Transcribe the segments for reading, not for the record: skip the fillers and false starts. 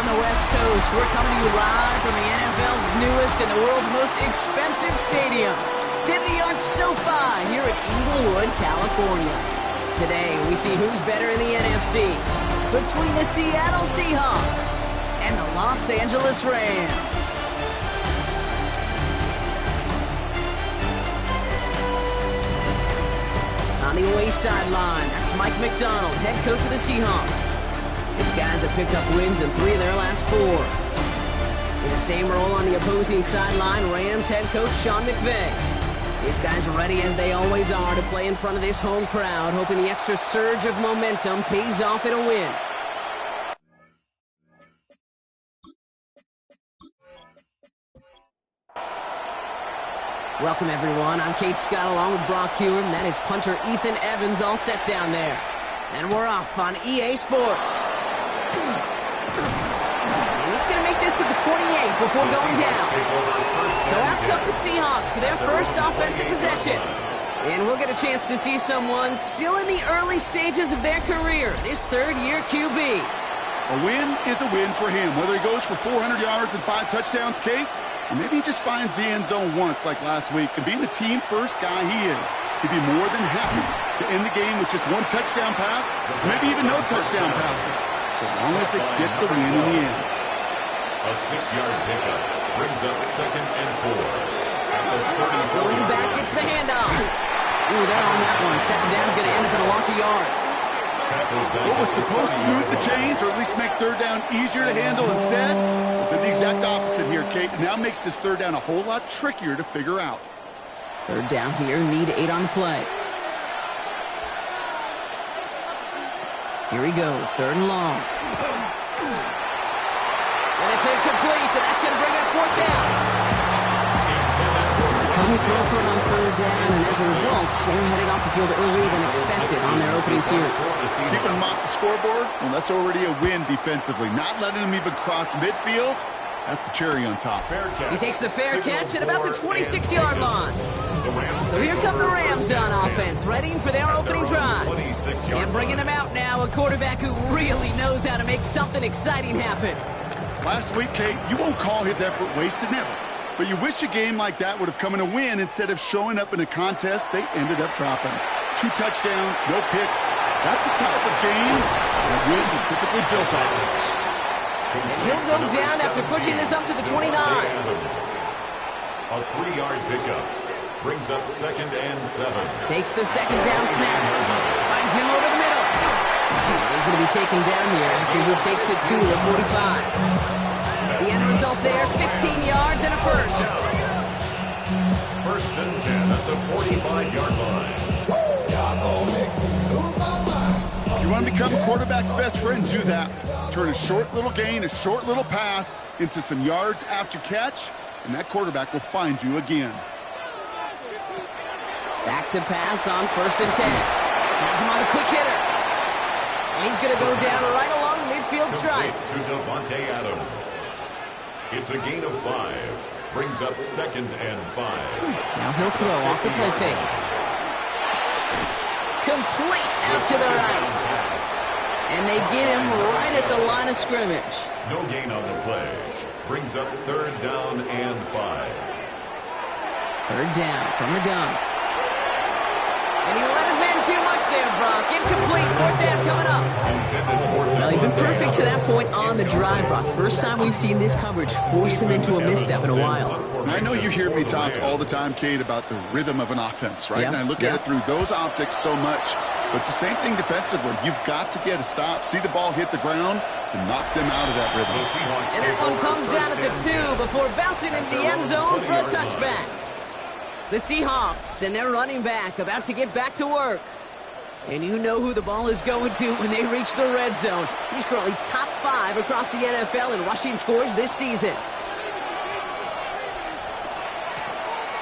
from the West Coast. We're coming to you live from the NFL's newest and the world's most expensive stadium, state-of-the-art SoFi here in Inglewood, California. Today, we see who's better in the NFC between the Seattle Seahawks and the Los Angeles Rams. On the away sideline, that's Mike McDonald, head coach of the Seahawks. These guys have picked up wins in 3 of their last 4. In the same role on the opposing sideline, Rams head coach Sean McVay. These guys are ready as they always are to play in front of this home crowd, hoping the extra surge of momentum pays off in a win. Welcome, everyone. I'm Kate Scott along with Brock Huron. That is punter Ethan Evans all set down there. And we're off on EA Sports. And he's going to make this to the 28 before going down. So out come the Seahawks for their first offensive possession. And we'll get a chance to see someone still in the early stages of their career, this third-year QB. A win is a win for him, whether he goes for 400 yards and 5 touchdowns, Kate, or maybe he just finds the end zone once like last week. And being the team-first guy he is, he'd be more than happy to end the game with just 1 touchdown pass, maybe even no touchdown passes, so long as they get the win in the end. A 6-yard pickup brings up 2nd and 4. At the 30. Going back, it's the handoff. Ooh, they're on that one. 2nd down is going to end up in a loss of yards. What was supposed to move the chains, or at least make 3rd down easier to handle instead, did the exact opposite here, Kate. Now makes this 3rd down a whole lot trickier to figure out. 3rd down here, need 8 on the play. Here he goes, 3rd and long. And it's incomplete, and that's going to bring up 4th down. Coming through for it on 3rd down, and as a result, Sam headed off the field earlier than expected on their opening series. Keeping him off the scoreboard, well, that's already a win defensively. Not letting him even cross midfield, that's the cherry on top. He takes the fair catch at about the 26-yard line. So here come the Rams on offense, ready for their opening drive. And bringing them out now, a quarterback who really knows how to make something exciting happen. Last week, Kate, you won't call his effort wasted, never. But you wish a game like that would have come in a win instead of showing up in a contest they ended up dropping. 2 touchdowns, no picks. That's the type of game that wins are typically built on. And he'll go down after pushing this up to the 29. A 3-yard pickup brings up 2nd and 7. Takes the 2nd down snap. Finds him over the middle. He's going to be taken down here after he takes it to the 45. The end result there, 15 yards and a first. 1st and 10 at the 45-yard line. If you want to become a quarterback's best friend, do that. Turn a short little gain, a short little pass into some yards after catch, and that quarterback will find you again. Back to pass on 1st and 10. Has him on a quick hitter. And he's going to go down right along the midfield stripe. To Devontae Adams. It's a gain of 5. Brings up 2nd and 5. Now he'll throw off the play fake. Complete out to the right. And they get him right at the line of scrimmage. No gain on the play. Brings up 3rd down and 5. 3rd down from the gun. And he let his man too much there, Brock. Incomplete. 4th down coming up. Well, he's been perfect to that point on the drive, Brock. First time we've seen this coverage force him into a misstep in a while. I know you hear me talk all the time, Kate, about the rhythm of an offense, right? Yep. And I look at it through those optics so much. But it's the same thing defensively. You've got to get a stop, see the ball hit the ground to knock them out of that rhythm. And that one comes down at the 2 before bouncing into the end zone for a touchback. The Seahawks and their running back about to get back to work. And you know who the ball is going to when they reach the red zone. He's currently top 5 across the NFL in rushing scores this season.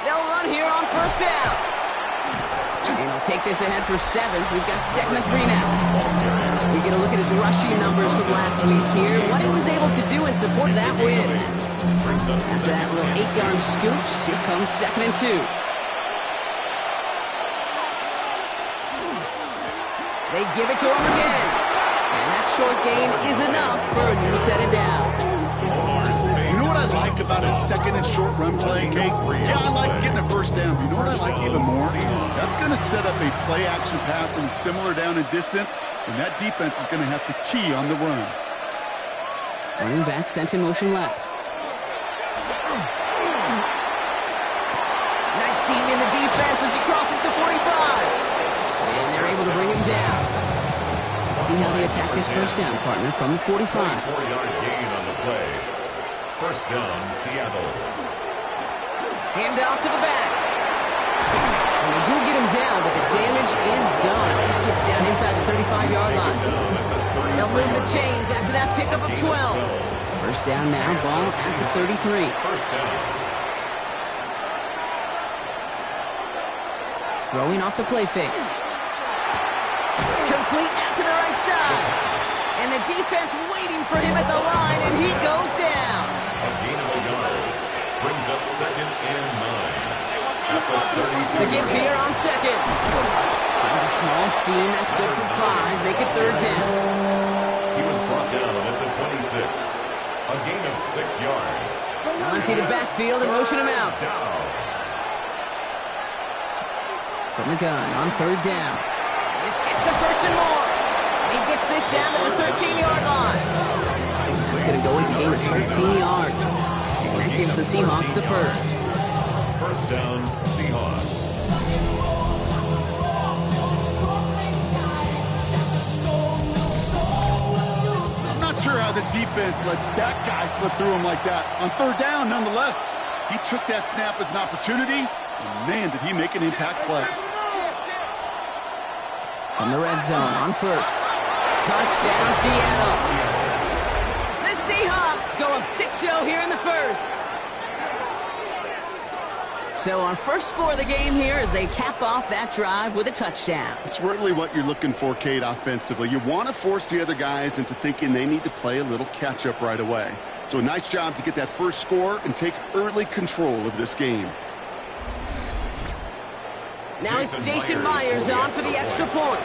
They'll run here on 1st down. And he'll take this ahead for 7. We've got 2nd and 3 now. We get a look at his rushing numbers from last week here. What he was able to do in support of that win. After that little 8-yard scoop, here comes 2nd and 2. They give it to him again. And that short gain is enough for a new set of downs. You know what I like about a second and short run play, Kate? Yeah, I like getting a first down. But you know what I like even more? That's going to set up a play action pass in a similar down and distance, and that defense is going to have to key on the run. Running back sent in motion left. Nice seam in the defense as he crosses the 45. And they're able to bring him down. Let's see how they attack this first down, partner, from the 45. 4-yard gain on the play. First down, Seattle. Hand off to the back. And they do get him down, but the damage is done. He gets down inside the 35-yard line. They'll move the chains after that pickup of 12. First down now, ball at the 33. First down. Throwing off the play fake. Complete out to the right side. And the defense waiting for him at the line, and he goes down. A gain of a yard. Brings up second and 9. At the 32. The give here on second. Finds a small seam. That's good for 5. Make it third down. He was brought down at the 26. A gain of 6 yards. Now empty the backfield and motion him out. Down. From the gun on third down. This gets the first and more. And he gets this down to the 13-yard line. That's going to go as a gain of 13 yards. And that gives the Seahawks the first. First down, Seahawks. I'm not sure how this defense let that guy slip through him like that. On third down, nonetheless, he took that snap as an opportunity, and man, did he make an impact play. From the red zone on first. Touchdown, Seattle. The Seahawks go up 6-0 here in the first. So our first score of the game here as they cap off that drive with a touchdown. It's really what you're looking for, Kate, offensively. You want to force the other guys into thinking they need to play a little catch-up right away. So a nice job to get that first score and take early control of this game. Now it's Jason Myers on for the extra point.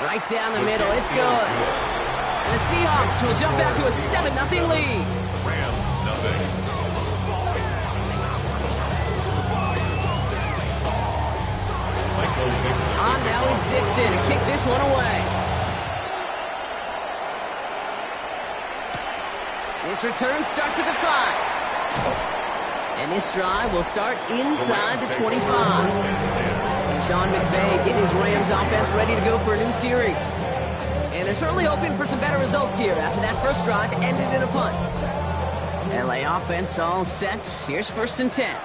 Right down the middle, it's good. And the Seahawks will jump out to a 7-0 lead. Rams, nothing. Michael Dixon. On now is Dixon to kick this one away. This return starts at the 5. And this drive will start inside the 25. Sean McVay getting his Rams offense ready to go for a new series. And they're certainly hoping for some better results here after that first drive ended in a punt. LA offense all set. Here's first and 10.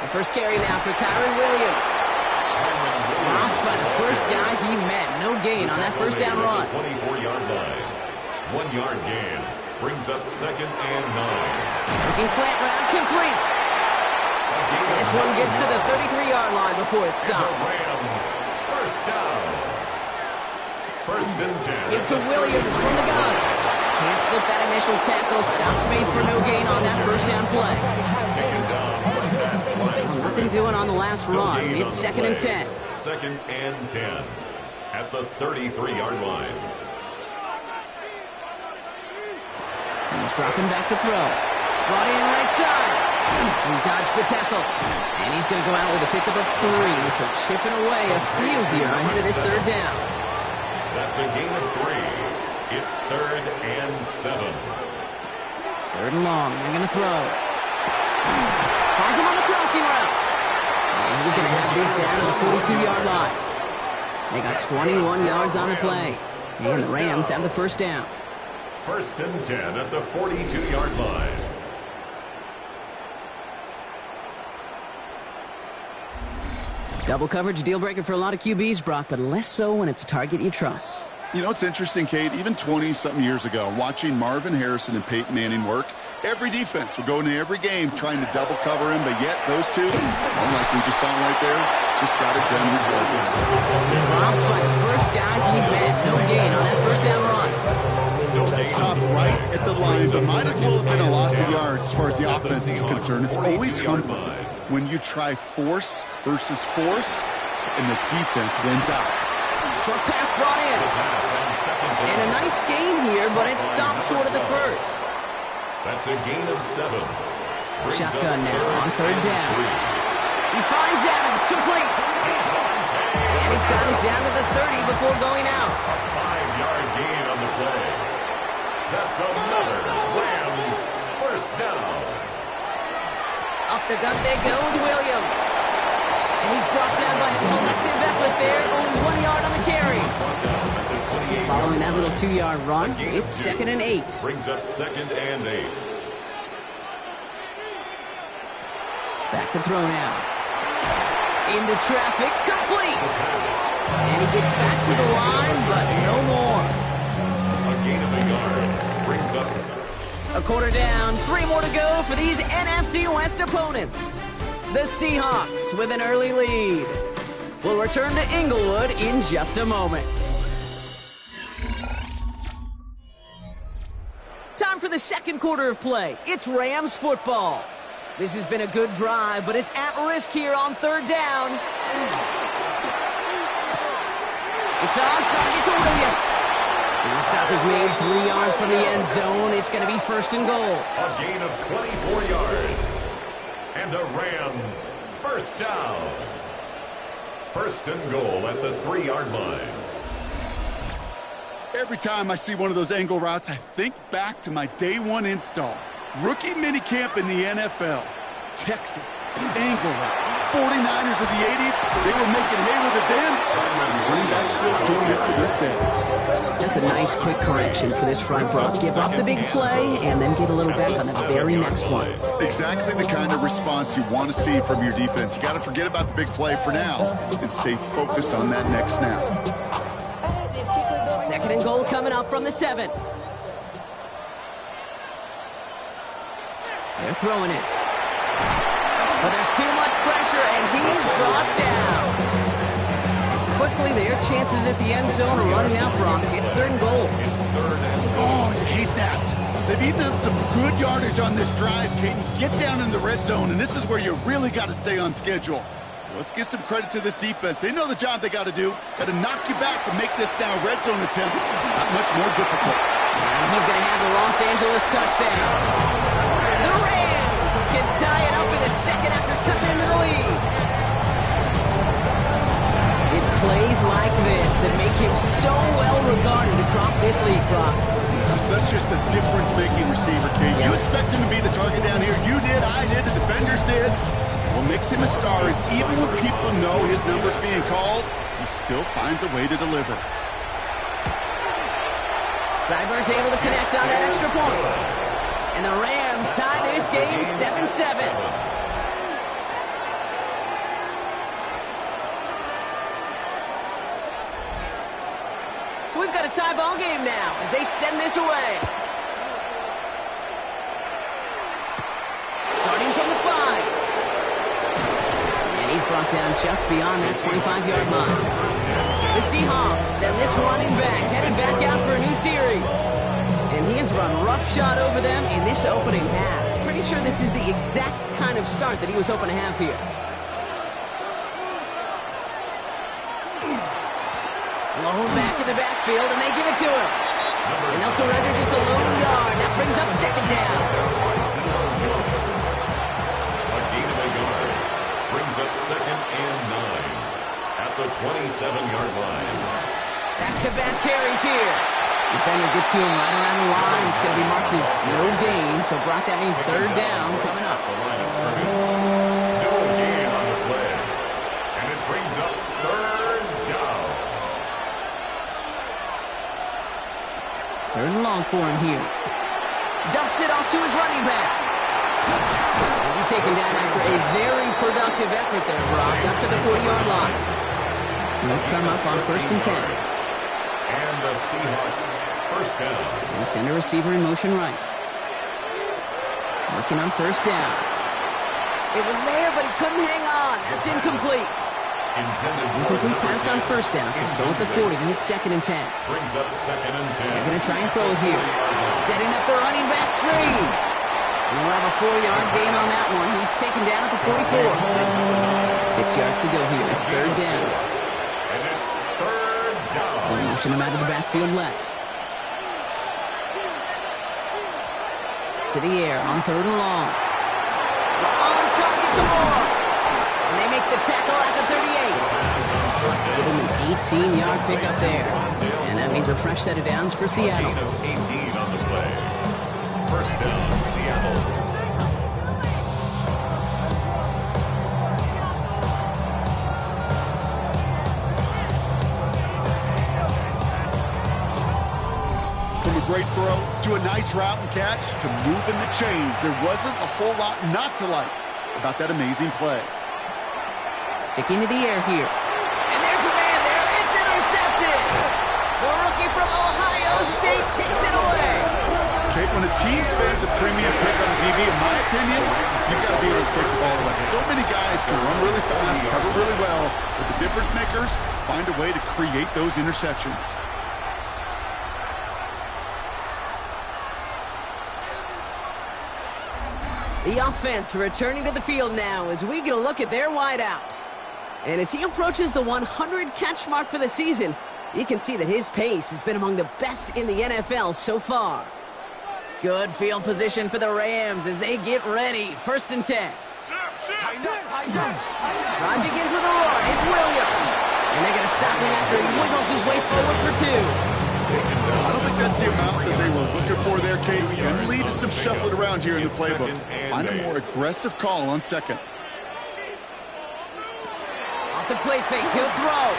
The first carry now for Kyron Williams. Off by the first guy he met. No gain on that first down run. 24-yard line. 1-yard gain. Brings up second and 9. Looking slant route, complete. And this one gets to the 33-yard line before it stopped. The Rams, first down. First and 10. Give to Williams from the gun. Can't slip that initial tackle. Stops made for no gain on that first down play. Taken down. Nothing doing on the last run. It's second and 10. Second and 10. At the 33-yard line. He's dropping back to throw. Brought in right side. He dodged the tackle. And he's going to go out with a pickup of 3. So chipping away a few here ahead of this third down. That's a gain of 3. It's third and 7. Third and long. They're going to throw. Finds him on the crossing route. And he's going to have this down to the 42-yard line. They got 21 yards on the play. And the Rams have the first down. First and 10 at the 42-yard line. Double coverage, deal breaker for a lot of QBs, Brock, but less so when it's a target you trust. You know, it's interesting, Kate, even 20-something years ago, watching Marvin Harrison and Peyton Manning work, every defense would go into every game trying to double cover him, but yet those two, unlike we just saw right there, just got it done regardless. Robbed by the first guy he met. No gain on that first down run. No gain stopped right at the line, but might as well have been a loss of yards as far as the offense is concerned. It's always humbling when you try force versus force, and the defense wins out. Short pass brought in. And a nice gain here, but it stopped short of the first. That's a gain of 7. Shotgun now on third down. He finds Adams, complete. And he's got it down to the 30 before going out. A 5-yard gain on the play. That's another Rams first down. Up the gut they go with Williams. And he's brought down by a collective effort there. Only 1 yard on the carry. Following that little 2-yard run, it's 2nd and 8. Brings up 2nd and 8. Back to throw now. Into traffic, complete. And he gets back to the line, but no more. A gain of a yard. Brings up a quarter down, 3 more to go for these NFC West opponents. The Seahawks with an early lead. We'll return to Inglewood in just a moment. Time for the second quarter of play. It's Rams football. This has been a good drive, but it's at risk here on third down. It's on target to Williams. And the stop is made 3 yards from the end zone. It's going to be 1st and goal. A gain of 24 yards. And a Rams first down. 1st and goal at the 3-yard line. Every time I see one of those angle routes, I think back to my day 1 install. Rookie minicamp in the NFL. Texas, angle route. 49ers of the 80s, they were making hay with it then. Running back still doing it to this day. That's a nice quick correction for this front row. Give up the big play and then get a little back on the very next one. Exactly the kind of response you want to see from your defense. You got to forget about the big play for now and stay focused on that next snap. 2nd and goal coming up from the 7. They're throwing it. But there's too much pressure, and he's brought down. And quickly, their chances at the end zone are running out, Brock. It's 3rd and goal. Oh, you hate that. They've eaten up some good yardage on this drive, Kate. Get down in the red zone, and this is where you really got to stay on schedule. Let's get some credit to this defense. They know the job they got to do. Got to knock you back and make this now red zone attempt not much more difficult. And he's going to have the Los Angeles touchdown. The Rams can tie it up in the 2nd after cutting into the lead. It's plays like this that make him so well regarded across this league, Brock. Such just a difference-making receiver, Kate. You expect him to be the target down here. You did, I did, the defenders did. What makes him a star is even when people know his number's being called, he still finds a way to deliver. Seibert's able to connect on that extra point. And the Rams tie this game 7-7. So we've got a tie ball game now as they send this away. Starting from the 5. And he's brought down just beyond that 25-yard line. The Seahawks and this running back headed back out for a new series. And he has run roughshod over them in this opening half. Pretty sure this is the exact kind of start that he was hoping to have here. Low back in the backfield, and they give it to him. And they'll surrender just a lone yard. That brings up 2nd down. A gain of a yard. Brings up 2nd and 9. At the 27-yard line. Back-to-back carries here. Defender gets to him right around the line. It's going to be marked as no gain. So, Brock, that means 3rd down coming up. The line of scrimmage. No gain on the play. And it brings up 3rd down. 3rd and long for him here. Dumps it off to his running back. And he's taken down after a very productive effort there, Brock. Up to the 40-yard line. He'll come up on 1st and 10. And the Seahawks first down. They send a receiver in motion right. Working on 1st down. It was there, but he couldn't hang on. That's incomplete. Incomplete pass on 1st down, so still at the 40. It's 2nd and 10. Brings up 2nd and 10. They're going to try and throw it here. Setting up the running back screen. We'll have a 4-yard gain on that one. He's taken down at the 44. 6 yards to go here. It's third down. And it's third down. They'll motion him out of the backfield left. To the air on third and long. It's on target to Moore. And they make the tackle at the 38. Give him an 18-yard pickup there. And that means a fresh set of downs for Seattle. Gain of 18 on the play. First down, Seattle. From a great throw to a nice route and catch to moving the chains, there wasn't a whole lot not to like about that amazing play. Sticking to the air here. And there's a man there. It's intercepted. The rookie from Ohio State takes it away. Okay, when a team spends a premium pick on a DB, in my opinion, you've got to be able to take the ball away. So many guys can run really fast, cover really well, but the difference makers find a way to create those interceptions. The offense returning to the field now as we get a look at their wideouts. And as he approaches the 100-catch mark for the season, you can see that his pace has been among the best in the NFL so far. Good field position for the Rams as they get ready. First and 10. Drive begins with a roar. It's Williams. And they're going to stop him after he wiggles his way forward for 2. I don't think that's the amount that they were looking for there, Kate. And lead to some shuffling around here in the playbook. Find a more aggressive call on second. Off the play fake, he'll throw.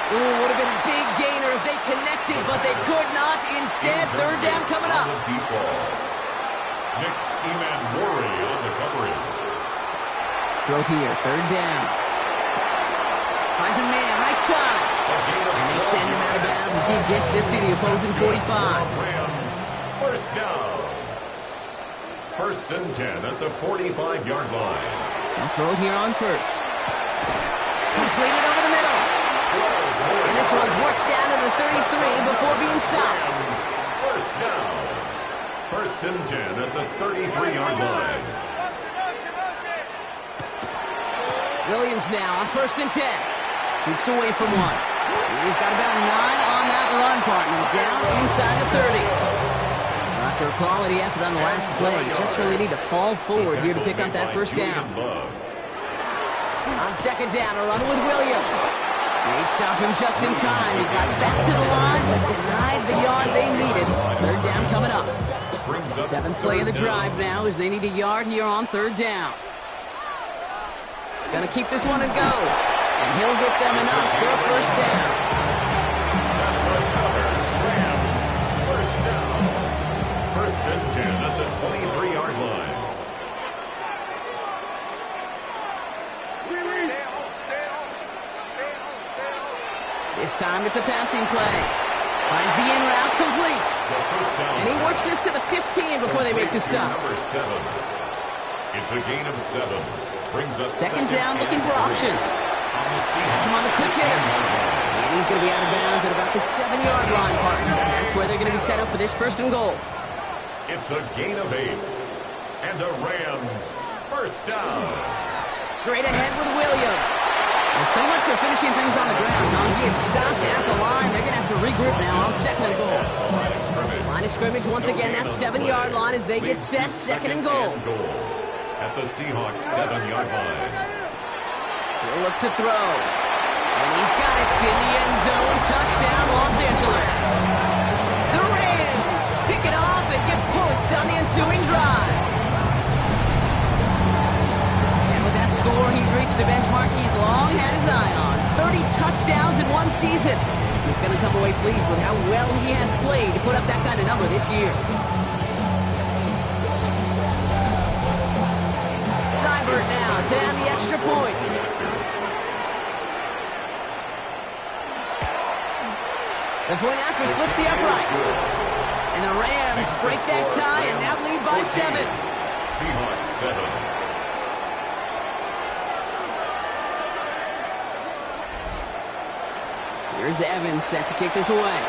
Ooh, would have been a big gainer if they connected, but they could not. Instead, third down coming up. Deep ball. Nick Emanwari on the coverage. Throw here, third down. Finds a man, right side. And they send him out of bounds as he gets this to the opposing 45. Rams, first down. First and 10 at the 45-yard line. They'll throw it here on first. Completed over the middle. And this one's worked down to the 33 before being stopped. First down. First and 10 at the 33-yard line. Williams now on first and 10. Jukes away from one. He's got about 9 on that run, partner. Down inside the 30. After a quality effort on the last play, just really need to fall forward here to pick up that first down. On second down, a run with Williams. They stop him just in time. He got back to the line, but denied the yard they needed. Third down coming up. 7th play of the drive now as they need a yard here on third down. Gonna keep this one and go. And he'll get them enough for a first down. That's another Rams first down. First and 10 at the 23-yard line. This time it's a passing play. Finds the in route complete. And he works this to the 15 before they make the stop. Number 7. It's a gain of 7. Brings up second down, looking for options. That's him on the quick hitter. And he's going to be out of bounds at about the 7-yard line, partner. That's where they're going to be set up for this first and goal. It's a gain of 8. And a Rams first down. Straight ahead with Williams. Well, so much for finishing things on the ground. He is stopped at the line. They're going to have to regroup now on second and goal. Line of scrimmage once again. That 7-yard line as they get set. Second and goal. At the Seahawks 7-yard line. He'll look to throw. And he's got it in the end zone. Touchdown, Los Angeles. The Rams pick it off and get points on the ensuing drive. And with that score, he's reached the benchmark he's long had his eye on. 30 touchdowns in one season. He's going to come away pleased with how well he has played to put up that kind of number this year. Seibert now to add the extra point. The point after splits the upright. And the Rams break that tie and now lead by 7. Seahawks 7. Here's Evans set to kick this away.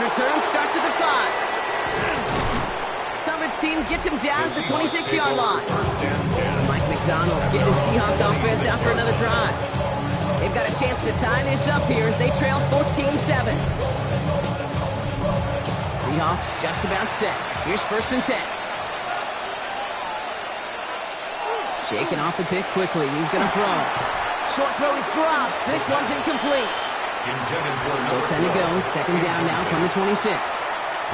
return starts at the 5. Coverage team gets him down at the 26-yard line. Mike McDonald's getting his Seahawks offense out for another drive. They've got a chance to tie this up here as they trail 14-7. Seahawks just about set. Here's 1st and 10. Shaking off the pick quickly. He's going to throw. Short throw is dropped. This one's incomplete. Still 10 to go. 2nd down now from the 26.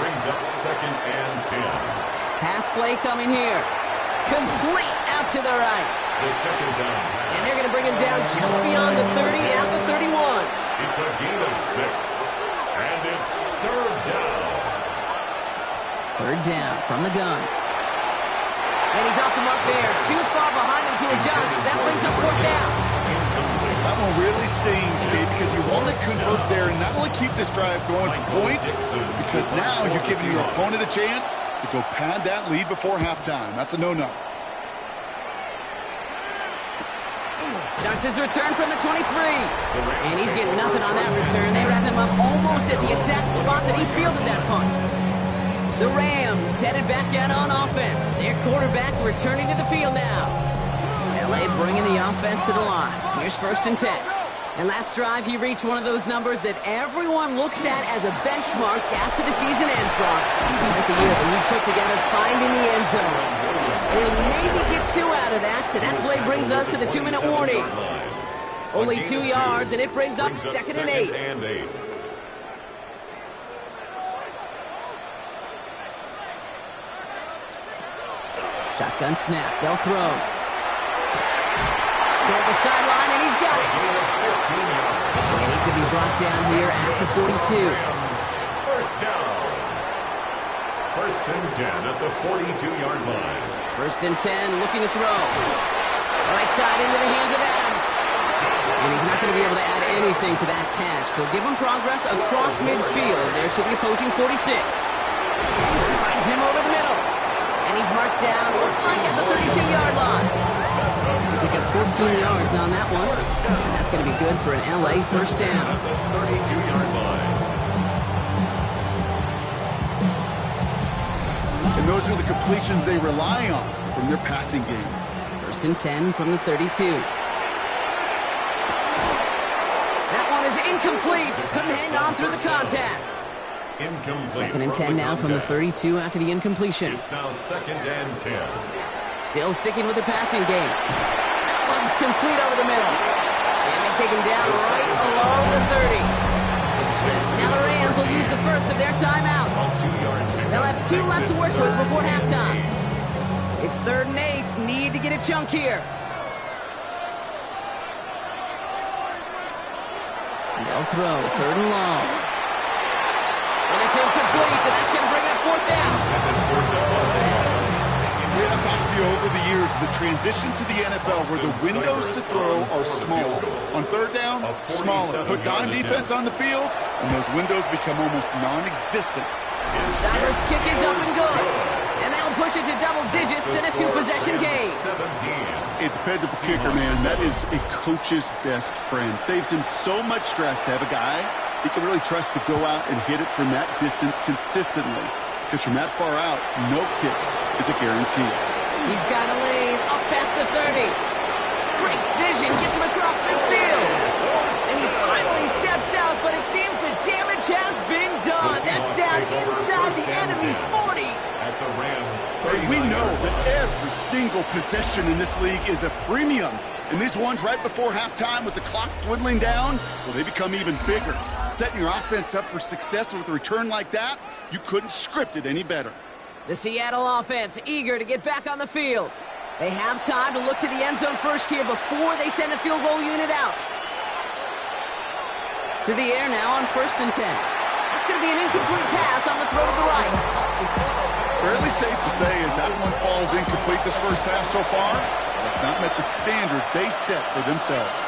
Brings up 2nd and 10. Pass play coming here. Complete out to the right. The 2nd down. And they're going to bring him down just beyond the 30 at the 31. It's a gain of 6. And it's 3rd down. 3rd down from the gun. And he's off the mark there. Too far behind him to adjust. That brings up 4th down. That one really stings, Gabe, because you want to convert there and not only keep this drive going for points, because now you're giving your opponent a chance to go pad that lead before halftime. That's a no-no. Starts his return from the 23. And he's getting nothing on that return. They wrap him up almost at the exact spot that he fielded that punt. The Rams headed back out on offense. Their quarterback returning to the field now. LA bringing the offense to the line. Here's 1st and 10. And last drive, he reached one of those numbers that everyone looks at as a benchmark after the season ends, Brock. Like the year that he's put together finding the end zone. And he'll maybe get 2 out of that, so that play brings us to the 2-minute warning. Only 2 yards, and it brings up 2nd and 8. Shotgun snap. They'll throw. Toward the sideline, and he's got it. And he's going to be brought down here at the 42. 1st down. 1st and 10 at the 42-yard line. 1st and 10, looking to throw. Right side into the hands of Adams. And he's not going to be able to add anything to that catch. So give him progress across midfield there to the opposing 46. Finds him over the middle. And he's marked down, looks like at the 32-yard line. They pick up 14 yards on that one. And that's going to be good for an LA 1st down. At the 32-yard line. And those are the completions they rely on from their passing game. 1st and 10 from the 32. That one is incomplete. Couldn't hang on through the contact. Incomplete. 2nd and 10 now from the 32 after the incompletion. It's now 2nd and 10. Still sticking with the passing game. That one's complete over the middle. And they take him down right along the 30. Now the Rams will use the first of their timeouts. They'll have 2 left to work with before halftime. It's 3rd and 8. Need to get a chunk here. They'll throw. 3rd and long. And it's incomplete, and that's going to bring up 4th down. I've talked to you over the years, the transition to the NFL where the windows to throw are small. On 3rd down, smaller. Put dime defense on the field, and those windows become almost non-existent. Steibert's kick is up and good. And that'll push it to double digits in a 2-possession game. A dependable kicker, man, that is a coach's best friend. Saves him so much stress to have a guy he can really trust to go out and hit it from that distance consistently. Because from that far out, no kick is a guarantee. He's got a lane up past the 30. Great vision, gets him across midfield. And he finally steps out, but it seems the damage has been done. That's down inside the enemy 40. At the Rams. We know that every single possession in this league is a premium. And these ones right before halftime with the clock dwindling down, well, they become even bigger. Setting your offense up for success with a return like that, you couldn't script it any better. The Seattle offense eager to get back on the field. They have time to look to the end zone first here before they send the field goal unit out. To the air now on 1st and 10. That's going to be an incomplete pass on the throw to the right. Fairly safe to say as that one falls incomplete this first half so far, it's not met the standard they set for themselves.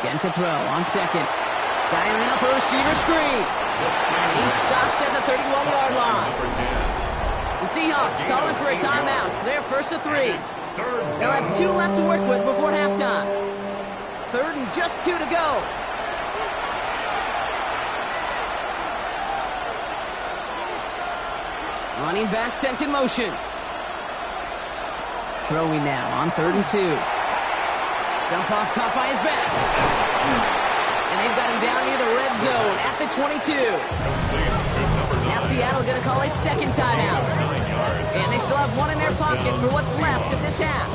Again to throw on 2nd. Dialing up a receiver screen. And he stops at the 31-yard line. The Seahawks calling for a timeout. It's their first of 3. They'll have 2 left to work with before halftime. 3rd and just 2 to go. Running back sent in motion. Throwing now on 3rd and 2. Dump off caught by his back. And they've got him down near the red zone at the 22. Now Seattle going to call it 2nd timeout. And they still have 1 in their pocket for what's left of this half.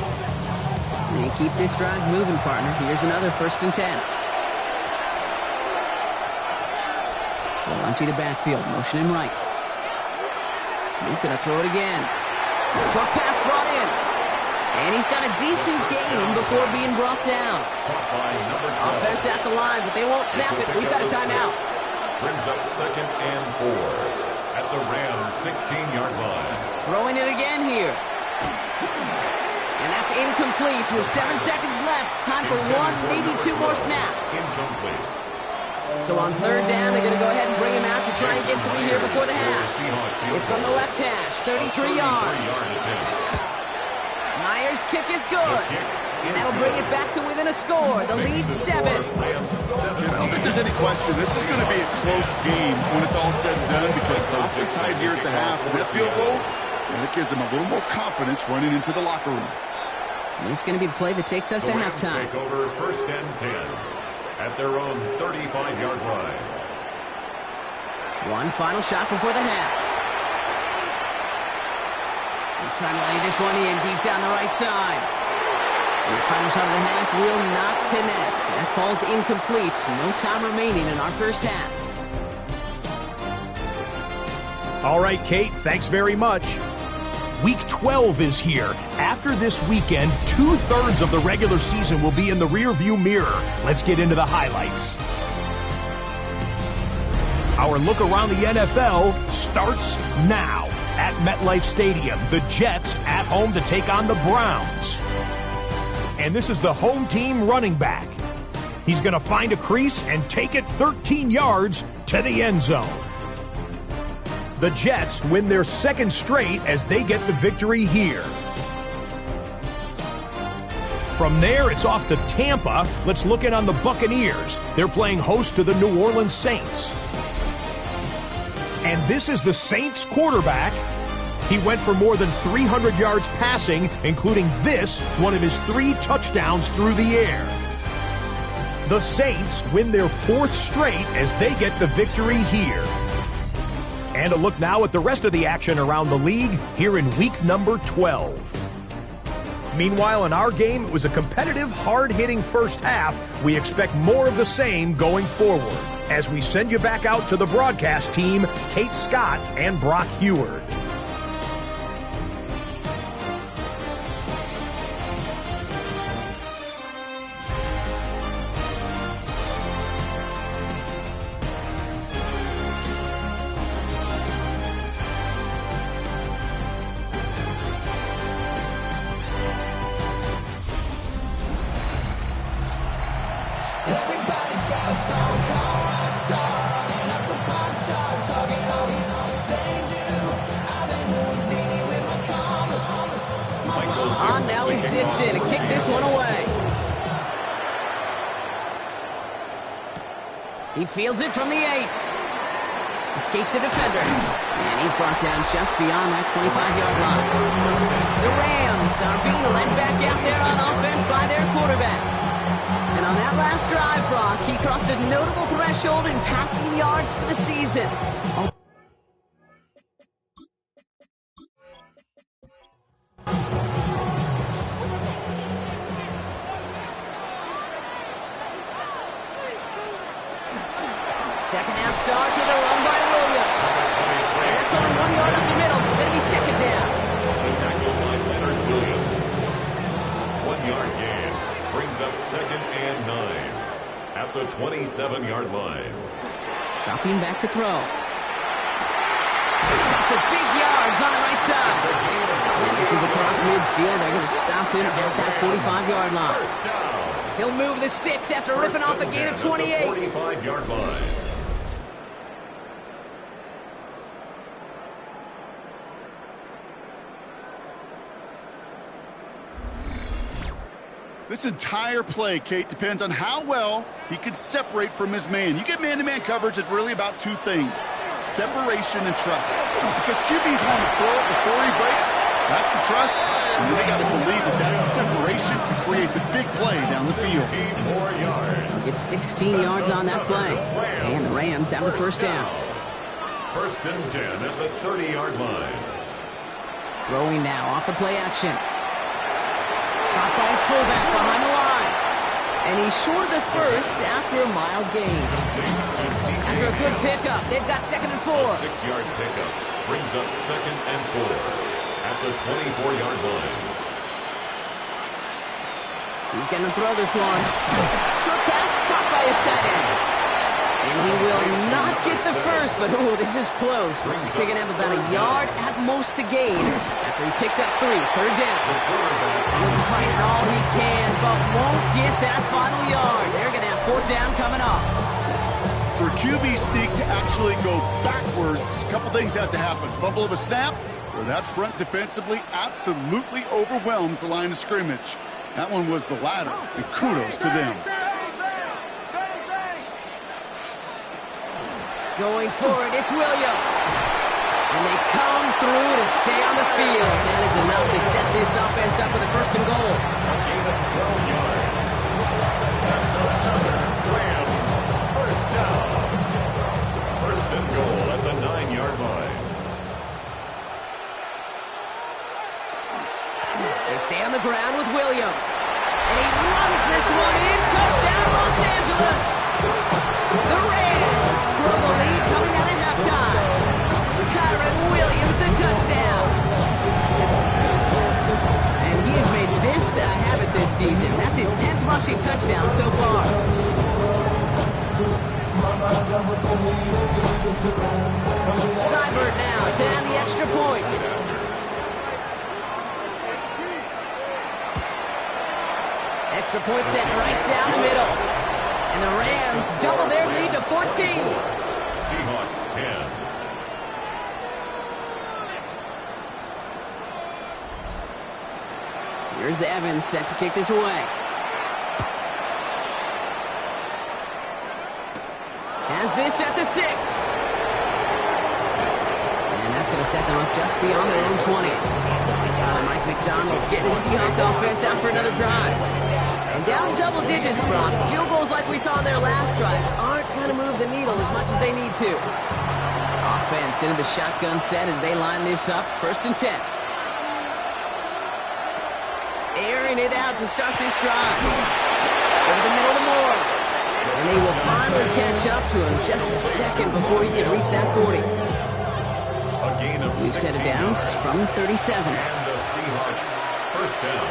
And keep this drive moving, partner. Here's another 1st and 10. They'll empty the backfield, motioning right. He's going to throw it again. Short pass brought in. And he's got a decent gain before being brought down. Offense at the line, but they won't snap it. We've got a timeout. Brings up 2nd and 4 at the Rams 16-yard line. Throwing it again here. And that's incomplete with 7 seconds left. Time for 1, maybe 2 more snaps. Incomplete. So on 3rd down, they're going to go ahead and bring him out to try and get 3 here before the half. It's from the left hash, 33 yards. Myers' kick is good. And that'll bring it back to within a score. The lead 7. I don't think there's any question. This is going to be a close game when it's all said and done because it's awfully tight here at the half. And that field goal, and it gives them a little more confidence running into the locker room. And this is going to be the play that takes us to halftime. Take over 1st and 10 at their own 35-yard line. 1 final shot before the half. He's trying to lay this one in deep down the right side. And his final shot of the half will not connect. That falls incomplete. No time remaining in our first half. All right, Kate, thanks very much. Week 12 is here. After this weekend, 2/3 of the regular season will be in the rearview mirror. Let's get into the highlights. Our look around the NFL starts now. At MetLife Stadium, the Jets at home to take on the Browns. And this is the home team running back. He's going to find a crease and take it 13 yards to the end zone. The Jets win their 2nd straight as they get the victory here. From there, it's off to Tampa. Let's look in on the Buccaneers. They're playing host to the New Orleans Saints. And this is the Saints quarterback. He went for more than 300 yards passing, including this, one of his 3 touchdowns through the air. The Saints win their 4th straight as they get the victory here. And a look now at the rest of the action around the league here in week number 12. Meanwhile, in our game, it was a competitive, hard-hitting first half. We expect more of the same going forward. As we send you back out to the broadcast team, Kate Scott and Brock Heward. Dixon to kick this one away. He fields it from the 8. Escapes a defender. And he's brought down just beyond that 25-yard line. The Rams are being led back out there on offense by their quarterback. And on that last drive, Brock, he crossed a notable threshold in passing yards for the season. Second half starts with a run by Williams. And that's only 1 yard up the middle. Going to be 2nd down. The tackle by Leonard Williams. 1 yard gain brings up 2nd and 9 at the 27-yard line. Dropping back to throw. For big yards on the right side. And this is across midfield. They're going to stop him at that 45-yard line. First down. He'll move the sticks after ripping off a gain of 28. 45-yard line. This entire play, Kate, depends on how well he can separate from his man. You get man-to-man coverage, it's really about two things: separation and trust. Because QBs want to throw it before he breaks. That's the trust. And they got to believe that that separation can create the big play down the field. It's 16 yards on that play. And the Rams have the first down. First and 10 at the 30-yard line. Throwing now off the play action. Caught by his fullback behind the line. And he's short of the first after a mild gain. After a good pickup, they've got 2nd and 4. A 6-yard pickup brings up 2nd and 4 at the 24-yard line. He's going to throw this one. Short pass caught by his tight end. And he will not get the first, but ooh, this is close. Looks like they're going to have about a yard at most to gain after he picked up 3. 3rd down. Looks fighting all he can, but won't get that final yard. They're going to have 4th down coming up. For QB sneak to actually go backwards, a couple things have to happen. Fumble of a snap, or that front defensively absolutely overwhelms the line of scrimmage. That one was the latter, and kudos to them. Going forward, it's Williams. And they come through to stay on the field. That is enough to set this offense up with a 1st and goal. A gain of 12 yards. That's another Rams first down. 1st and goal at the 9-yard line. They stay on the ground with Williams. And he runs this one in. Touchdown, Los Angeles. The Rams grow the lead coming out at halftime. Kyron Williams, the touchdown. And he has made this a habit this season. That's his 10th rushing touchdown so far. Seibert now to add the extra point. Extra point set right down the middle. And the Rams double their lead to 14. Seahawks 10. Here's Evans set to kick this away. Has this at the 6. And that's going to set them up just beyond their own 20. Mike McDonald's getting his Seahawks offense out for another drive. And down double digits, Brock. Field goals like we saw in their last drive aren't going to move the needle as much as they need to. Offense into the shotgun set as they line this up. 1st and 10. Airing it out to start this drive. Over the middle to Moore. And they will finally catch up to him just a second before he can reach that 40. We've set it down from 37. And the Seahawks first down.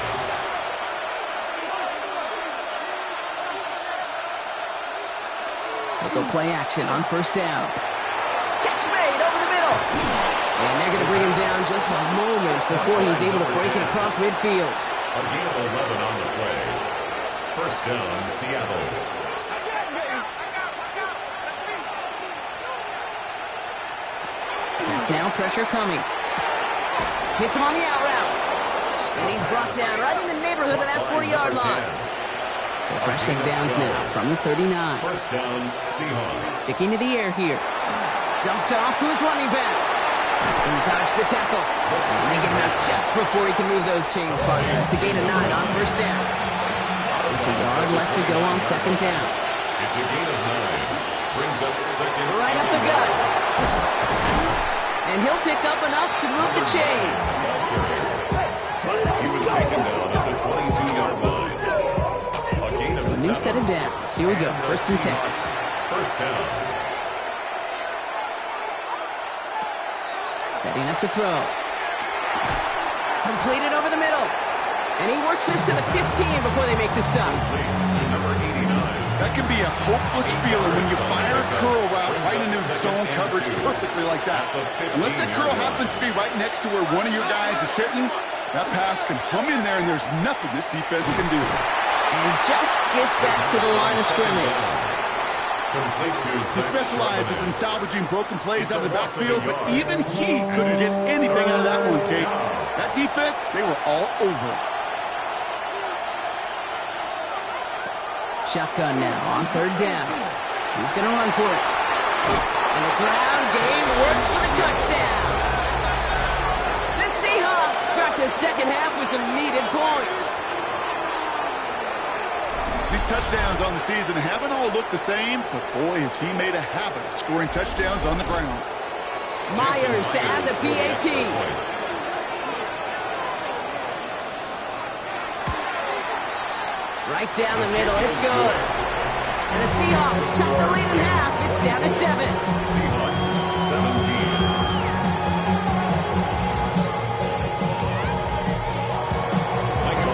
They'll go play action on 1st down. Catch made over the middle. And they're going to bring him down just a moment before he's able to break it across midfield. A gain of 11 on the play. 1st down, Seattle. Now pressure coming. Hits him on the out route. And he's brought down right in the neighborhood of that 40-yard line. So fresh set downs now from the 39. 1st down, Seahawks. Sticking to the air here. Dumped off to his running back. And he dodged the tackle. And they get him out just before he can move those chains, partner. It's a gain of 9 on 1st down. Just a yard left to go on 2nd down. It's a gain of 9. Brings up 2nd. Right up the gut. And he'll pick up enough to move the chains. He was taken down at the 22-yard line. A gain of 7. New set of downs. Here we go. 1st and 10. 1st down. Setting up to throw. Completed over the middle. And he works this to the 15 before they make the stop. To number 89. That can be a hopeless feeling when you fire a curl route right into zone coverage perfectly like that. Unless that curl happens to be right next to where one of your guys is sitting, that pass can hum in there and there's nothing this defense can do. And just gets back to the line of scrimmage. He specializes in salvaging broken plays out of the backfield, but even he couldn't get anything out of that one, Kate. That defense, they were all over it. Shotgun now on third down. He's going to run for it. And the ground game works for the touchdown. The Seahawks start their second half with some needed points. These touchdowns on the season haven't all looked the same, but boy, has he made a habit of scoring touchdowns on the ground. Myers to add the PAT. Right down the middle, it's good. And the Seahawks chop the lead in half. It's down to 7. Seahawks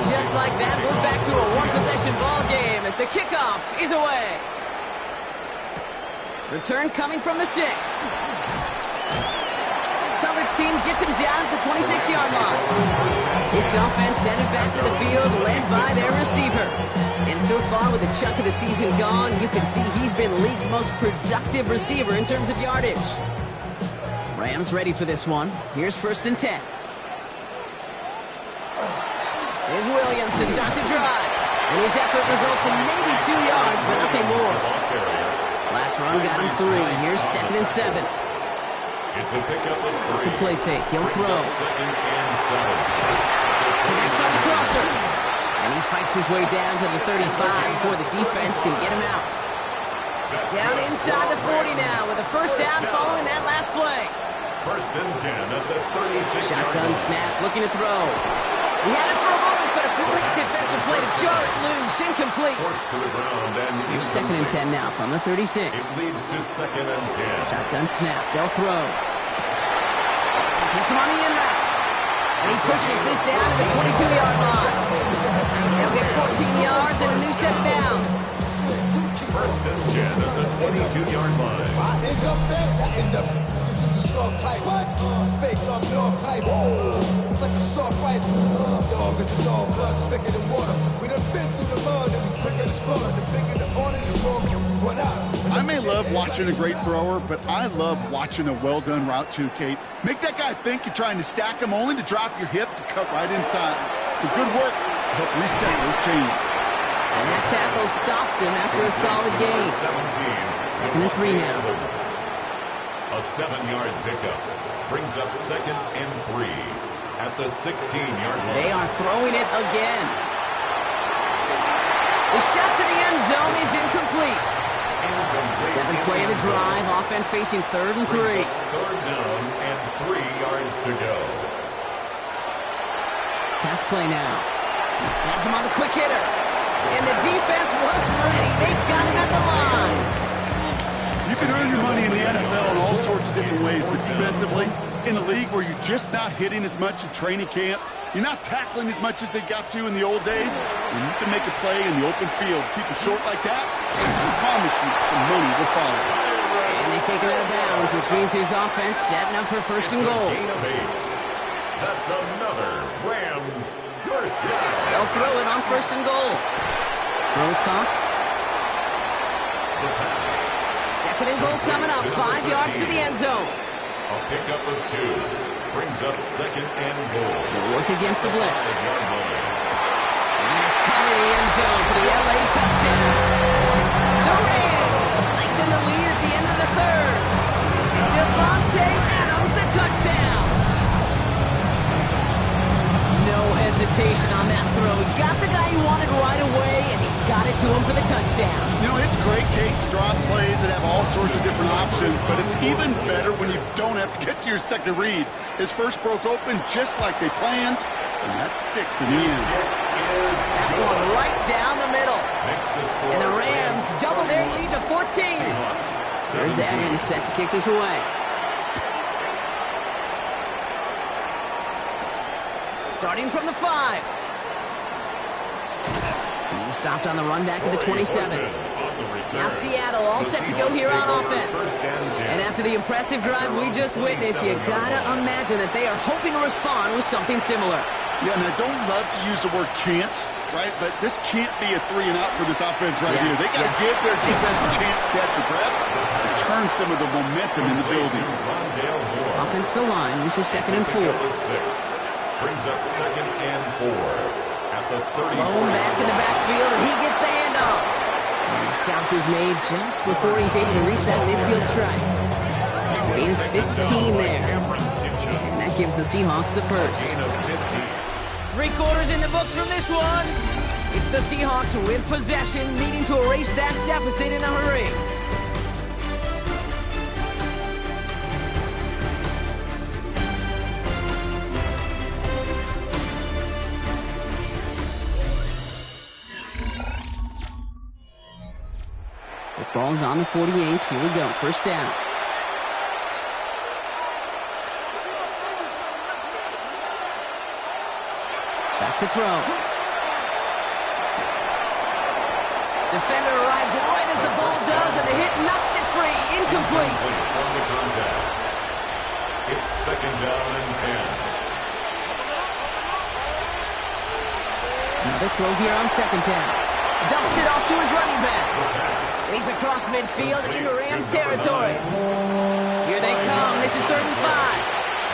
17. Just like that, we're back to a one-possession ball game as the kickoff is away. Return coming from the 6. Coverage team gets him down at the 26-yard line. This offense sent it back to the field, led by their receiver. And so far, with a chunk of the season gone, you can see he's been the league's most productive receiver in terms of yardage. Rams ready for this one. Here's 1st and 10. Here's Williams to start the drive. And his effort results in maybe 2 yards, but nothing more. Last run got him 3. Here's 2nd and 7. It's a pickup of 3. The play fake. He'll throw. 2nd and 7. Connects on the crosser. And he fights his way down to the 35 before the defense can get him out. Down inside the 40 now with a first down following that last play. 1st and 10 at the 36-yard Shotgun line. snap, looking to throw. He had it for a moment, but a great defensive play to jar it loose. Incomplete. Forced to the ground and Here's 2nd and 10 now from the 36. It leads to 2nd and 10. Shotgun snap, they'll throw. Hits him on the in route. And he pushes this down to the 22-yard line. They'll get 14 yards and a new set of downs. 1st and 10 at the 22-yard line. Soft type, fake up dog type. It's like a soft fight. Dog is the dog, blood's thicker than water. We done been through the mud and we quicker to slaughter. The bigger the order, the more run out. I may love watching a great thrower, but I love watching a well-done route too, Kate. Make that guy think you're trying to stack him only to drop your hips and cut right inside. Some good work to help reset those chains. And that tackle stops him after a solid gain. 17. 2nd and 3 now. A 7-yard pickup brings up 2nd and 3 at the 16-yard line. They are throwing it again. The shot to the end zone is incomplete. 7th play of the drive. Offense facing 3rd and 3. 3rd down and 3 yards to go. Pass play now. Has him on the quick hitter. And the defense was ready. They got him at the line. You can earn your money in the NFL in all sorts of different ways, but defensively, in a league where you're just not hitting as much in training camp, you're not tackling as much as they got to in the old days, and you can make a play in the open field. Keep it short like that, I promise you some money will follow. And they take him out of bounds, which means his offense setting up for 1st and goal. Gain of 8. That's another Rams first down. They'll throw it on 1st and goal. Throws caught. The pass. 2nd and goal coming up. 5 yards to the end zone. A pickup of 2 brings up 2nd and goal. They'll work against the blitz. 5-yard line. And he's coming in the end zone for the LA touchdown. The Rams lengthen the lead at the end of the 3rd. Devontae Adams, the touchdown. No hesitation on that throw. He got the guy he wanted right away, and he got it to him for the touchdown. You know, it's great, Kate, to draw plays that have all sorts of different options, but it's even better when you don't have to get to your second read. His first broke open just like they planned, and that's 6 in the end. That one right down the middle. And the Rams double their lead to 14. There's Evans set to kick this away. Starting from the 5. He stopped on the run back at the 27. Now Seattle all set to go here on offense. And after the impressive drive we just witnessed, you gotta imagine that they are hoping to respond with something similar. Yeah, and I don't love to use the word can't, right? But this can't be a 3-and-out for this offense right here. They got to give their defense a chance to catch your breath and turn some of the momentum in the building. Offensive line, this is 2nd and 4. Brings up 2nd and 4 at the 30. Blown back in the backfield, and he gets the handoff. The stop is made just before he's able to reach that midfield strike. Gain 15 there. And that gives the Seahawks the first. 3 quarters in the books from this one. It's the Seahawks with possession, needing to erase that deficit in a hurry. The ball's on the 48. Here we go. First down. Back to throw. Defender arrives right as the ball does, and the hit knocks it free. Incomplete. From the contact. It's second down and 10. Another throw here on second down. Dumps it off to his running back. He's across midfield into Rams territory. Here they come. This is 3rd and 5.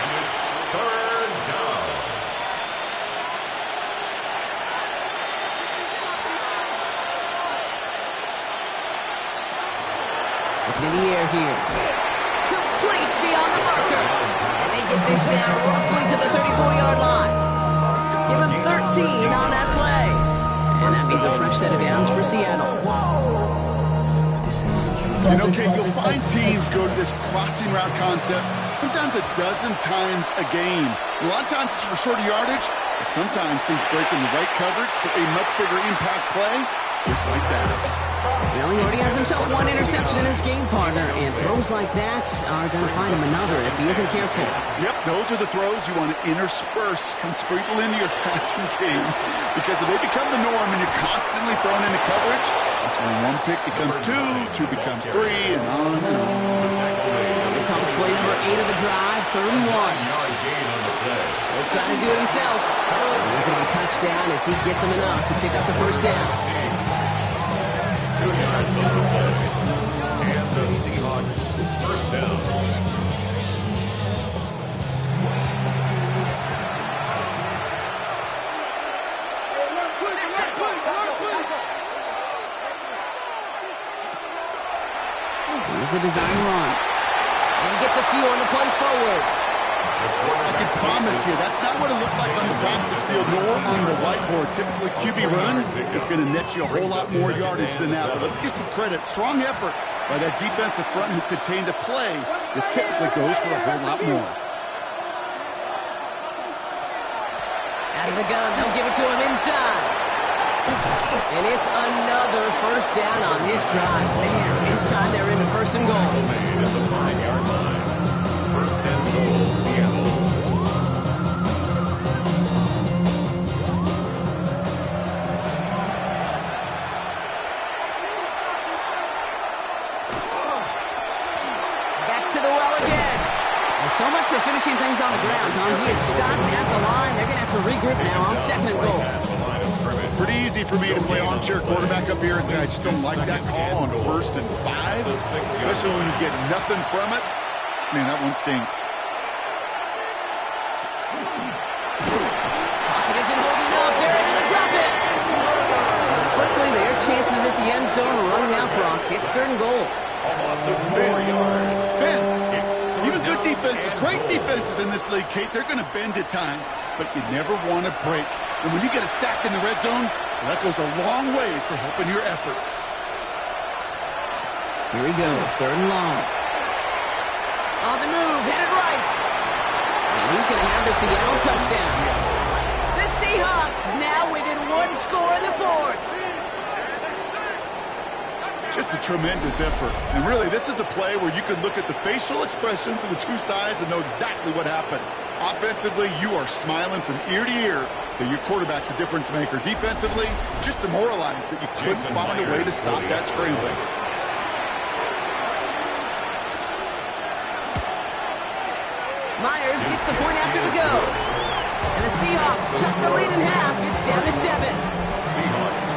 And it's third down. Looking in the air here. Complete beyond the marker. And they get this down roughly to the 34-yard line. Give him 13 on that play. And that means a fresh set of downs for Seattle. You know, Kate, you'll find teams go to this crossing route concept sometimes a dozen times a game. A lot of times it's for shorter yardage, but sometimes teams break in the right coverage for a much bigger impact play, just like that. Well, he already has himself 1 interception in his game, partner, and throws like that are going to find him another if he isn't careful. Yep, those are the throws you want to intersperse and sprinkle into your passing game, because if they become the norm and you're constantly thrown into coverage, that's when 1 pick becomes 2, 2 becomes 3, and on and on. Here comes play number 8 of the drive, 3rd and 1. He'll try to do it himself. And he's going to be touchdown as he gets him enough to pick up the first down. 2 yards on the play. And the Seahawks first down. Here's a design run. And he gets a few on the plunge forward. I can promise you, that's not what it looked like on the practice field nor on the whiteboard. Typically, QB run is going to net you a whole lot more yardage than that. But let's give some credit. Strong effort by that defensive front who contained a play that typically goes for a whole lot more. Out of the gun, they'll give it to him inside. And it's another first down on this drive. Man, this time they're into 1st and goal. Made at the 5-yard line. 1st and goal, Seattle. Back to the well again. Well, so much for finishing things on the ground, huh? He is stopped at the line. They're going to have to regroup now on 2nd and goal. Pretty easy for me to play armchair quarterback up here and say I just don't like that call on 1st and 5, especially when you get nothing from it. Man, that one stinks. Pocket isn't holding up. They're able to drop it. Quickly, their chances at the end zone are running out, Brock. It's 3rd and goal. Almost 4 yards. Even good defenses, great defenses in this league, Kate, they're going to bend at times, but you never want to break. And when you get a sack in the red zone, that goes a long ways to helping your efforts. Here he goes, 3rd and long. On the move, headed right. And he's going to have the Seattle touchdown. The Seahawks now within 1 score in the 4th. Just a tremendous effort. And really, this is a play where you can look at the facial expressions of the 2 sides and know exactly what happened. Offensively, you are smiling from ear to ear that your quarterback's a difference maker. Defensively, just demoralized that you couldn't find a way to stop that scrambling. Myers gets the point after to go. And the Seahawks cut the lead in half. It's down to 7. Seahawks.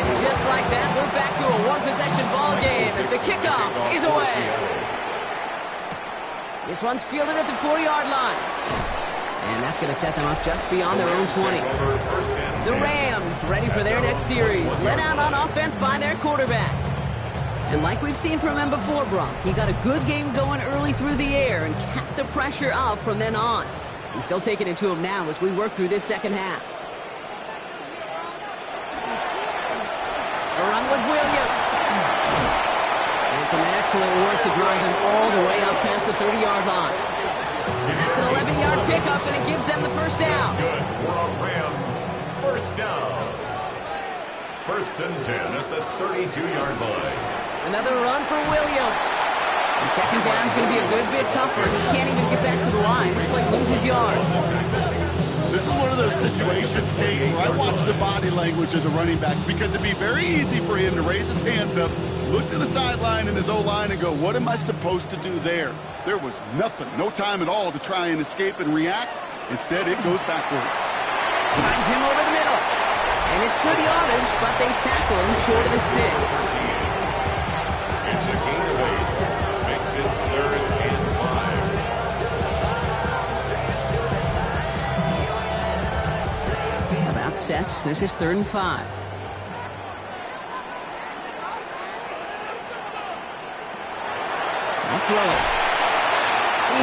And just like that, we're back to a 1-possession ball game as the kickoff is away. This one's fielded at the 4-yard line. And that's going to set them up just beyond their own 20. The Rams ready for their next series. Led out on offense by their quarterback. And like we've seen from him before, Brock, he got a good game going early through the air and kept the pressure up from then on. He's still taking it to him now as we work through this second half. A run with Williams. And some excellent work to drive him all the way up past the 30-yard line. That's an 11-yard pickup, and it gives them the first down. Good for a Rams first down. First and 10 at the 32-yard line. Another run for Williams. And second down is going to be a good bit tougher. He can't even get back to the line. This play loses yards. This is one of those situations, Kate, where I watch the body language of the running back because it'd be very easy for him to raise his hands up, look to the sideline and his O-line and go, what am I supposed to do there? There was nothing, no time at all to try and escape and react. Instead, it goes backwards. Finds him over the middle. And it's good yardage, but they tackle him short of the sticks. It's a gain of 8. Makes it 3rd and 5. About set. This is 3rd and 5. I'll throw it. He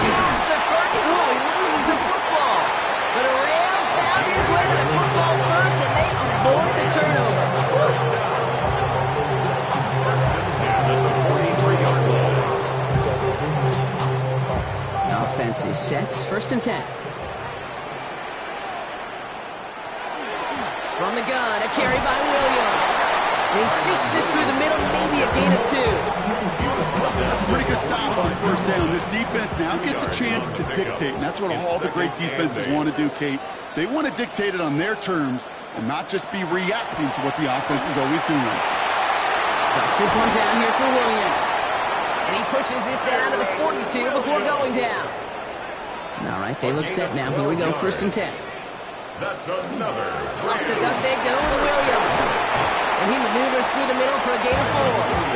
loses the football. But a Ram found his way to the football first, and they avoid the turnover. First and 10 at the 43-yard line. The offense is set. 1st and 10. From the gun, a carry by Williams. And he sneaks this through the middle, maybe a gain of 2. That's a pretty good stop on first down. This defense now gets a chance to dictate, and that's what all the great defenses want to do, Kate. They want to dictate it on their terms and not just be reacting to what the offense is always doing. Drops this one down here for Williams. And he pushes this down to the 42 before going down. All right, they look set now. Here we go, 1st and 10. That's another. Off the gut they go to Williams. And he maneuvers through the middle for a gain of 4.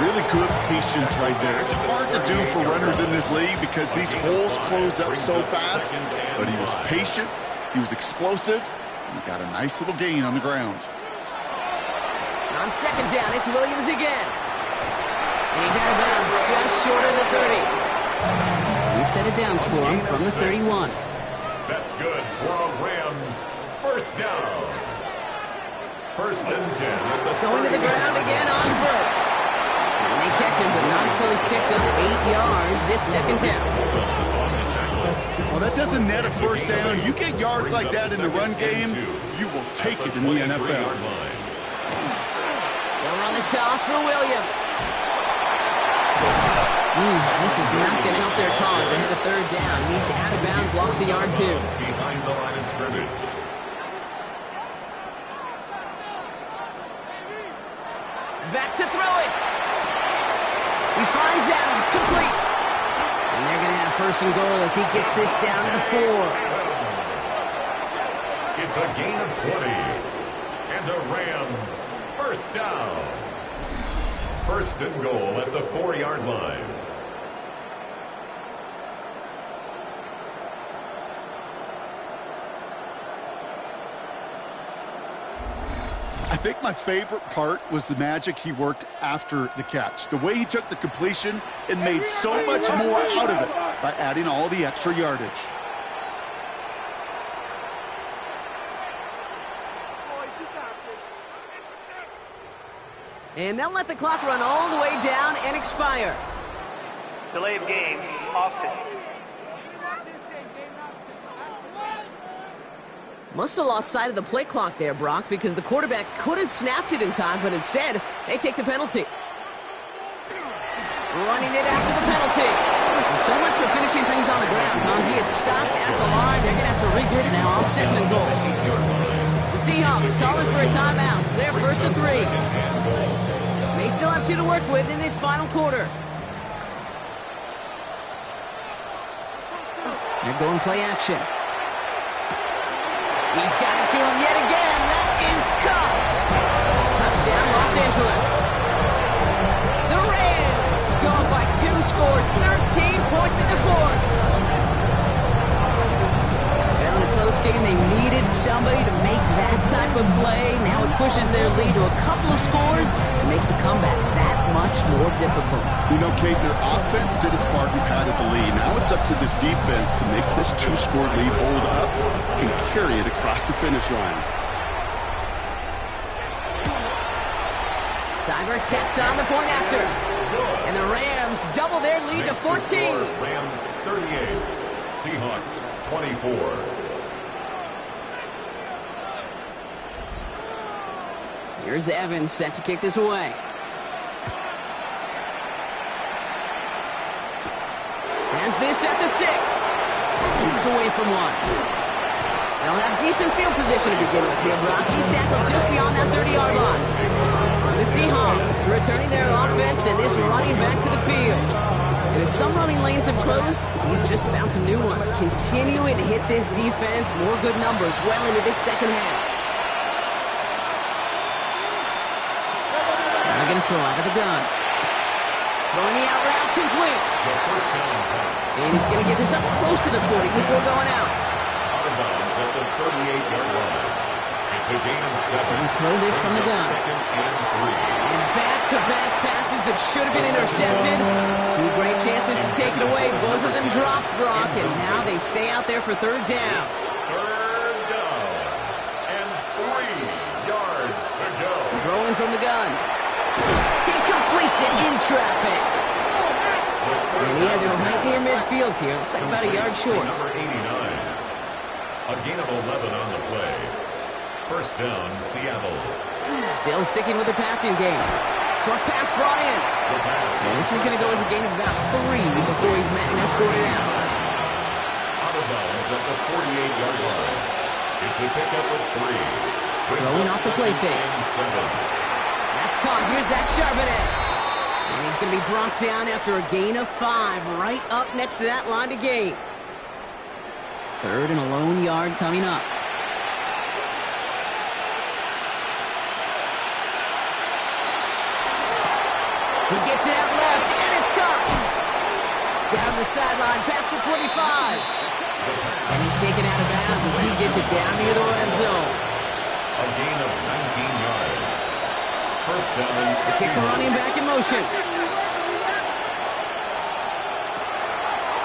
Really good patience right there. It's hard to do for runners in this league because these holes close up so fast. But he was patient, he was explosive, and he got a nice little gain on the ground. On second down, it's Williams again. And he's out of bounds just short of the 30. We've set it downs for him from the 31. That's good for a Rams first down. 1st and 10 at the Going to the ground again on first. And they catch him, but not until he's picked up 8 yards. It's second down. Well, that doesn't net a first down. You get yards like that in the run game, you will take it in the NFL. They'll run the toss for Williams. This is not going to help their cause. They had a 3rd down. He's out of bounds, lost a yard too. Behind the line of scrimmage. Back to throw it. He finds Adams, complete. And they're going to have 1st and goal as he gets this down to the 4. It's a gain of 20. And the Rams first down. 1st and goal at the 4-yard line. I think my favorite part was the magic he worked after the catch. The way he took the completion and made so much more out of it by adding all the extra yardage. And they'll let the clock run all the way down and expire. Delay of game, offense. Must have lost sight of the play clock there, Brock, because the quarterback could have snapped it in time, but instead, they take the penalty. Running it after the penalty. So much for finishing things on the ground, huh? He is stopped at the line. They're going to have to regroup now on 2nd and goal. The Seahawks calling for a timeout. So they're 1st and 3. They still have 2 to work with in this final quarter. They're going play action. He's got it to him yet again. That is caught. Touchdown, Los Angeles. The Rams go up by 2 scores, 13 points in the 4th. Well, in a close game, they needed somebody to make that type of play. Now it pushes their lead to a couple of scores and makes the comeback that much more difficult. You know, Kate, their offense did its part and padded the lead. Now it's up to this defense to make this 2-score lead hold up and carry it across the finish line. Cyber takes on the point after. And the Rams double their lead to 14. Rams 38, Seahawks 24. Here's Evans set to kick this away. Has this at the 6. Shoots away from one. They'll have decent field position to begin with here. He's tackled just beyond that 30-yard line. The Seahawks returning their offense and this running back to the field. And as some running lanes have closed, he's just found some new ones. Continuing to hit this defense, more good numbers well into this second half. Now they're going to throw out of the gun. Throwing the out route complete. And he's going to get this up close to the 40 before going out. Out of bounds at the 38-yard line. It's a gain of 7. And throw this from the gun. Second and 3. And back-to-back passes that should have been intercepted. Two great chances to take it away. Both of them dropped, Brock, and now they stay out there for third down. Third down. And 3 yards to go. Throwing from the gun. He completes it in traffic. And he has it right near midfield here. Looks like about a yard short. Number 89. A gain of 11 on the play. First down, Seattle. Still sticking with the passing game. Short pass brought in. So this is going to go as a gain of about 3 before he's met and escorted out. Out of bounds at the 48-yard line. It's a pickup of 3. Throwing off the play fake. That's caught. Here's that Charbonnet. And he's going to be brought down after a gain of 5 right up next to that line to gain. Third and a lone yard coming up. He gets it out left, and it's caught. Down the sideline, past the 25. And he's taken out of bounds as he gets it down near the red zone. A gain of 19 yards. First down. They kick the running back in motion.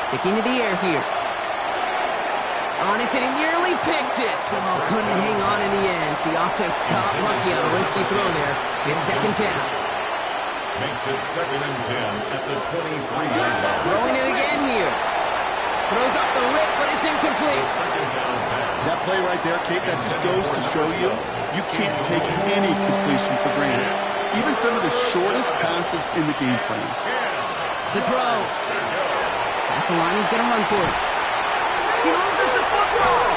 Sticking to the air here. On it, and he nearly picked it. Oh, couldn't hang on in the end. The offense got lucky on a risky throw there. It's second down. Makes it second and 10 at the 23-yard line. Throwing it again here. Throws off the rip, but it's incomplete. Second down pass. That play right there, Kate, that just goes to show you, you can't take any completion for granted. Even some of the shortest passes in the game plan. To throw. Past the line, he's going to run for it. He loses the football.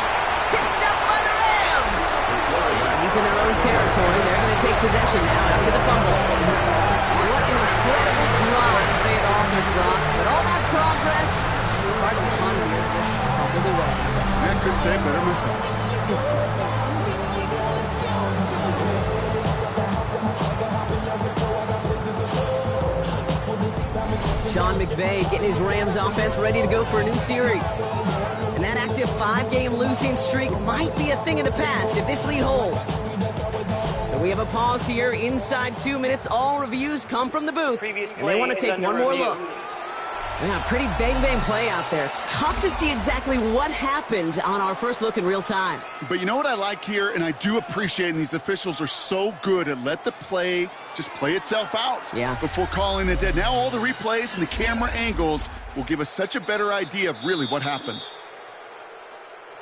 Picked up by the Rams. Deep in their own territory, they're going to take possession now after the fumble. What an incredible drive they had authored, Brock. But all that progress, part of the fun here, just fumbled away. I couldn't say it better myself. Sean McVay getting his Rams offense ready to go for a new series. And that active 5-game losing streak might be a thing of the past if this lead holds. So we have a pause here. Inside 2 minutes, all reviews come from the booth. And they want to take one more look. Yeah, pretty bang-bang play out there. It's tough to see exactly what happened on our first look in real time. But you know what I like here, and I do appreciate, and these officials are so good at let the play just play itself out before calling it dead. Now all the replays and the camera angles will give us such a better idea of really what happened.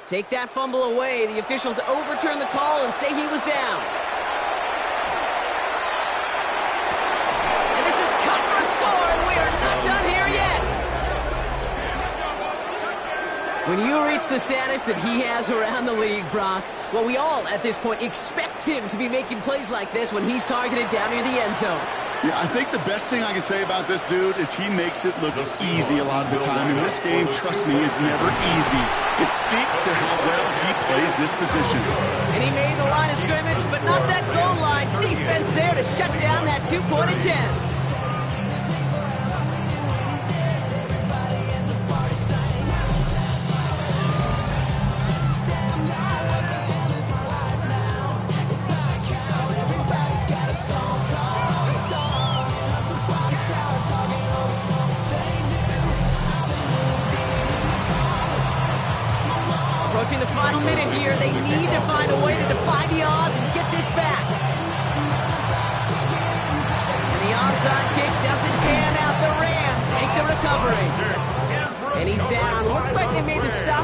Take that fumble away. The officials overturn the call and say he was down. And this is cut for a score, and we are not done here yet. When you reach the status that he has around the league, Brock, well, we all, at this point, expect him to be making plays like this when he's targeted down near the end zone. Yeah, I think the best thing I can say about this dude is he makes it look easy a lot of the time. And this game, trust me, is never easy. It speaks to how well he plays this position. And he made the line of scrimmage, but not that goal line. Defense there to shut down that two-point attempt.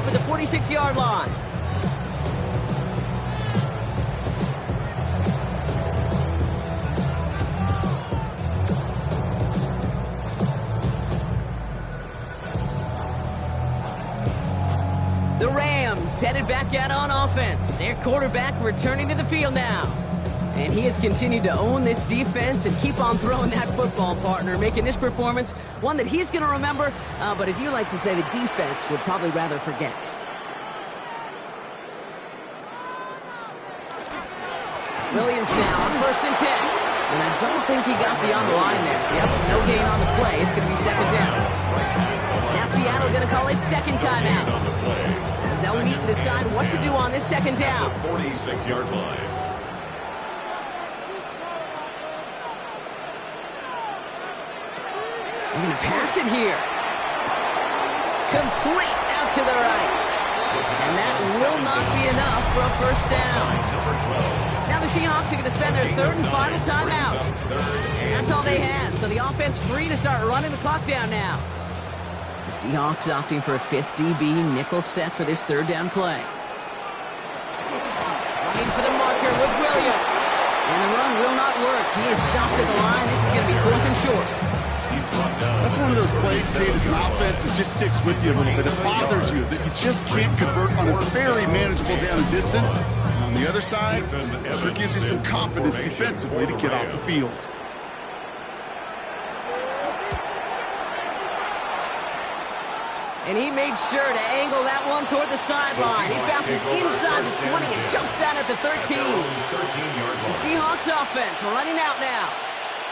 at the 46-yard line. The Rams headed back out on offense. Their quarterback returning to the field now. And he has continued to own this defense and keep on throwing that football, partner, making this performance one that he's going to remember, but as you like to say, the defense would probably rather forget. Williams now on 1st and 10. And I don't think he got beyond the line there. Yep, no gain on the play. It's going to be 2nd down. Now Seattle going to call it second timeout, as they'll meet and decide what to do on this 2nd down. 46-yard line. They're going to pass it here. Complete out to the right. And that will not be enough for a 1st down. Now the Seahawks are going to spend their 3rd and final timeout. That's all they had, so the offense free to start running the clock down now. The Seahawks opting for a 5th DB nickel set for this 3rd down play. Running for the marker with Williams. And the run will not work. He is soft at the line. This is going to be 4th and short. That's one of those plays, Dave, as an offense, it just sticks with you a little bit. It bothers you that you just can't convert on a very manageable down and distance. And on the other side, it sure gives you some confidence defensively to get off the field. And he made sure to angle that one toward the sideline. He bounces inside the 20 and jumps out at the 13. The Seahawks offense running out now.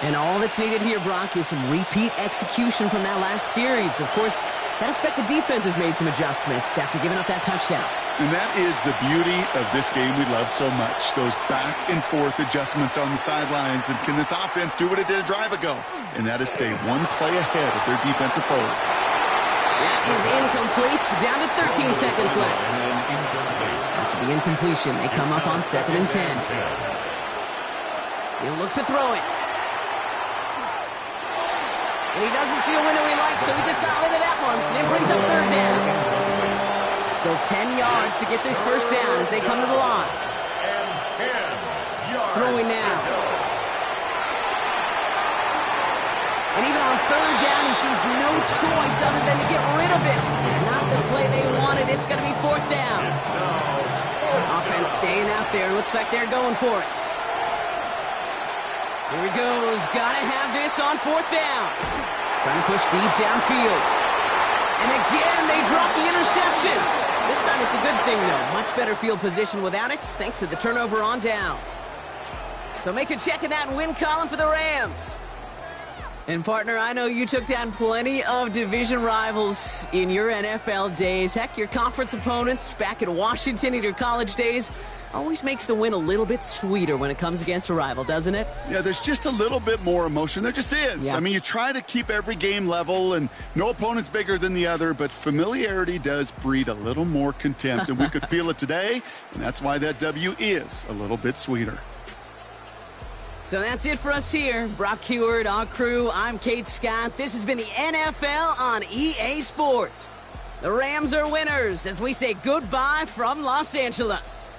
And all that's needed here, Brock, is some repeat execution from that last series. Of course, I'd expect the defense has made some adjustments after giving up that touchdown. And that is the beauty of this game we love so much. Those back-and-forth adjustments on the sidelines. And can this offense do what it did a drive ago? And that is stay one play ahead of their defensive foes. That is incomplete. Down to 13 seconds left. After the incompletion, they come up on 2nd and 10. He'll look to throw it. And he doesn't see a window he likes, so he just got rid of that one. Then brings up 3rd down. So 10 yards to get this 1st down as they come to the line. Throwing now. And even on 3rd down, he sees no choice other than to get rid of it. Not the play they wanted. It's going to be 4th down. Offense staying out there. Looks like they're going for it. Here he goes. Got to have this on 4th down. Trying to push deep downfield. And again, they drop the interception. This time it's a good thing, though. Much better field position without it, thanks to the turnover on downs. So make a check in that win column for the Rams. And, partner, I know you took down plenty of division rivals in your NFL days. Heck, your conference opponents back in Washington in your college days always makes the win a little bit sweeter when it comes against a rival, doesn't it? Yeah, there's just a little bit more emotion. There just is. Yeah. I mean, you try to keep every game level, and no opponent's bigger than the other, but familiarity does breed a little more contempt, and we could feel it today, and that's why that W is a little bit sweeter. So that's it for us here. Brock Heward, our crew, I'm Kate Scott. This has been the NFL on EA Sports. The Rams are winners as we say goodbye from Los Angeles.